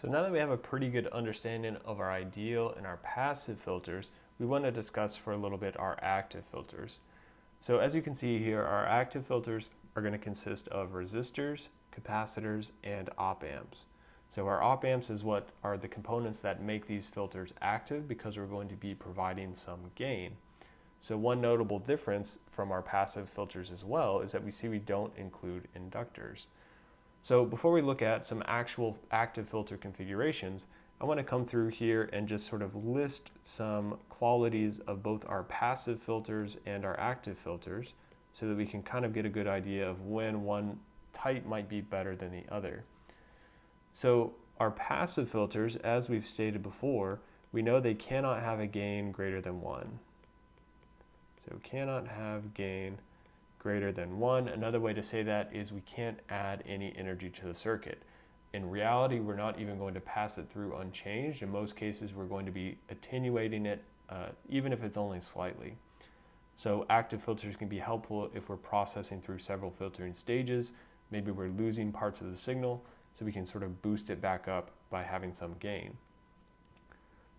So now that we have a pretty good understanding of our ideal and our passive filters, we want to discuss for a little bit our active filters. So as you can see here, our active filters are going to consist of resistors, capacitors, and op amps. So our op amps is what are the components that make these filters active because we're going to be providing some gain. So one notable difference from our passive filters as well is that we see we don't include inductors. So before we look at some actual active filter configurations, I want to come through here and just sort of list some qualities of both our passive filters and our active filters so that we can kind of get a good idea of when one type might be better than the other. So our passive filters, as we've stated before, we know they cannot have a gain greater than 1. So cannot have gain greater than 1. Another way to say that is we can't add any energy to the circuit. In reality, we're not even going to pass it through unchanged. In most cases, we're going to be attenuating it, even if it's only slightly. So active filters can be helpful if we're processing through several filtering stages. Maybe we're losing parts of the signal, so we can sort of boost it back up by having some gain.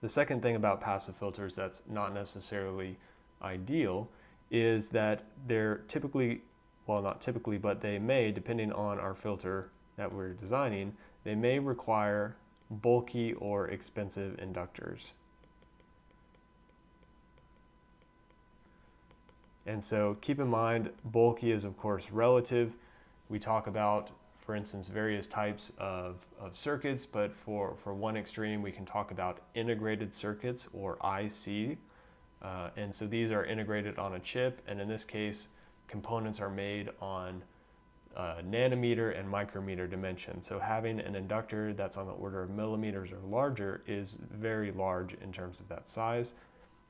The second thing about passive filters that's not necessarily ideal is that they're typically, well, not typically, but they may, depending on our filter that we're designing, they may require bulky or expensive inductors. And so keep in mind, bulky is of course relative. We talk about, for instance, various types of circuits, but for one extreme, we can talk about integrated circuits or IC. And so these are integrated on a chip, and in this case, components are made on nanometer and micrometer dimension. So having an inductor that's on the order of millimeters or larger is very large in terms of that size.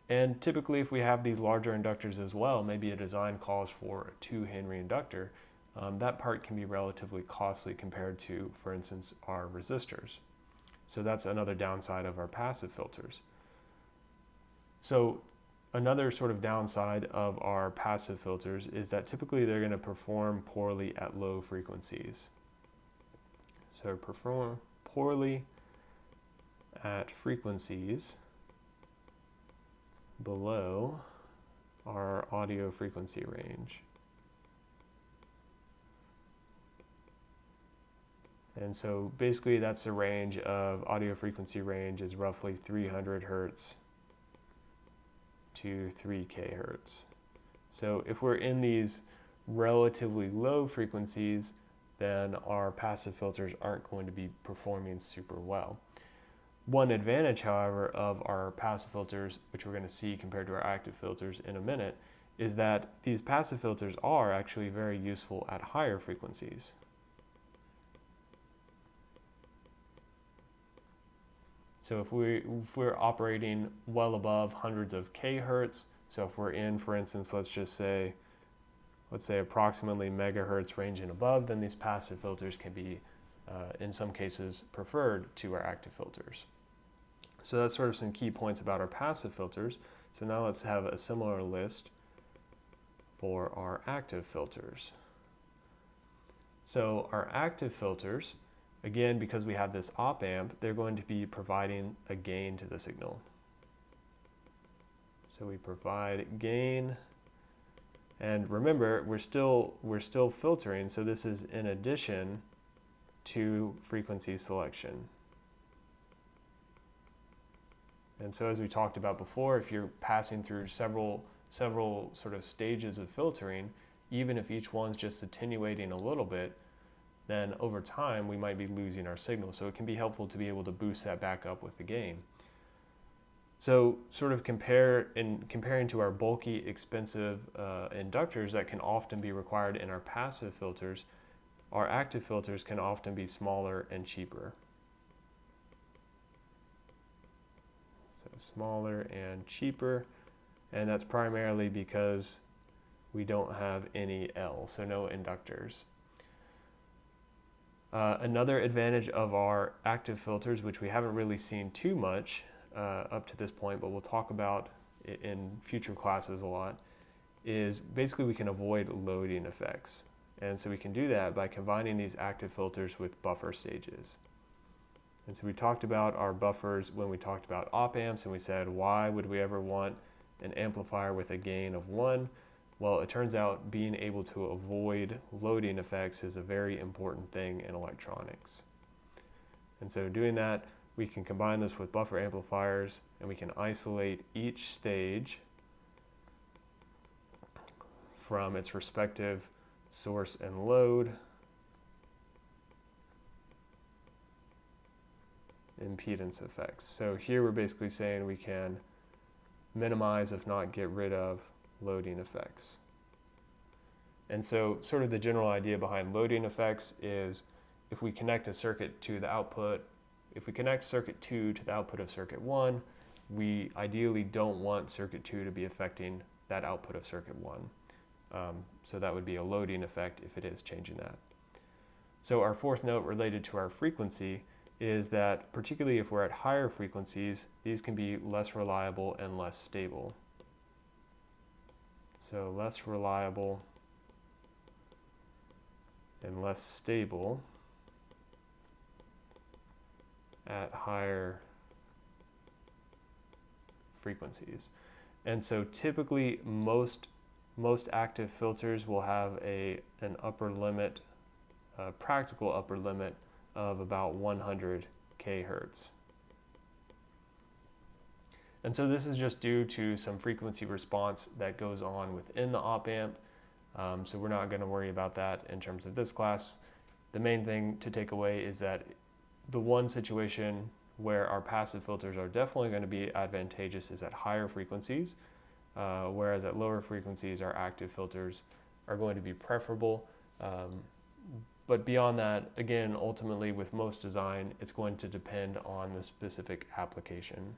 And typically if we have these larger inductors as well, maybe a design calls for a 2 Henry inductor, that part can be relatively costly compared to, for instance, our resistors. So that's another downside of our passive filters. So another sort of downside of our passive filters is that typically they're going to perform poorly at low frequencies. So perform poorly at frequencies below our audio frequency range. And so basically that's the range of audio frequency range is roughly 300 hertz to 3K hertz. So if we're in these relatively low frequencies, then our passive filters aren't going to be performing super well. One advantage, however, of our passive filters, which we're going to see compared to our active filters in a minute, is that these passive filters are actually very useful at higher frequencies. So if we're operating well above hundreds of K hertz, so if we're in, for instance, let's say approximately megahertz range and above, then these passive filters can be, in some cases, preferred to our active filters. So that's sort of some key points about our passive filters. So now let's have a similar list for our active filters. So our active filters, again, because we have this op amp, they're going to be providing a gain to the signal. So we provide gain, and remember, we're still filtering, so this is in addition to frequency selection. And so as we talked about before, if you're passing through several sort of stages of filtering, even if each one's just attenuating a little bit, then over time we might be losing our signal. So it can be helpful to be able to boost that back up with the gain. So sort of comparing to our bulky, expensive inductors that can often be required in our passive filters, our active filters can often be smaller and cheaper. So smaller and cheaper, and that's primarily because we don't have any L, so no inductors. Another advantage of our active filters, which we haven't really seen too much up to this point, but we'll talk about in future classes a lot, is basically we can avoid loading effects. And so we can do that by combining these active filters with buffer stages. And so we talked about our buffers when we talked about op amps, and we said, why would we ever want an amplifier with a gain of 1? Well, it turns out being able to avoid loading effects is a very important thing in electronics. And so doing that, we can combine this with buffer amplifiers, and we can isolate each stage from its respective source and load impedance effects. So here we're basically saying we can minimize, if not get rid of, loading effects. And so sort of the general idea behind loading effects is if we connect a circuit to the output, if we connect circuit 2 to the output of circuit 1, we ideally don't want circuit 2 to be affecting that output of circuit 1. So that would be a loading effect if it is changing that. So our fourth note related to our frequency is that particularly if we're at higher frequencies, these can be less reliable and less stable. So less reliable and less stable at higher frequencies. And so typically most active filters will have an upper limit, a practical upper limit of about 100 kHz. And so this is just due to some frequency response that goes on within the op amp. So we're not going to worry about that in terms of this class. The main thing to take away is that the one situation where our passive filters are definitely going to be advantageous is at higher frequencies, whereas at lower frequencies our active filters are going to be preferable. But beyond that, again, ultimately with most design, it's going to depend on the specific application.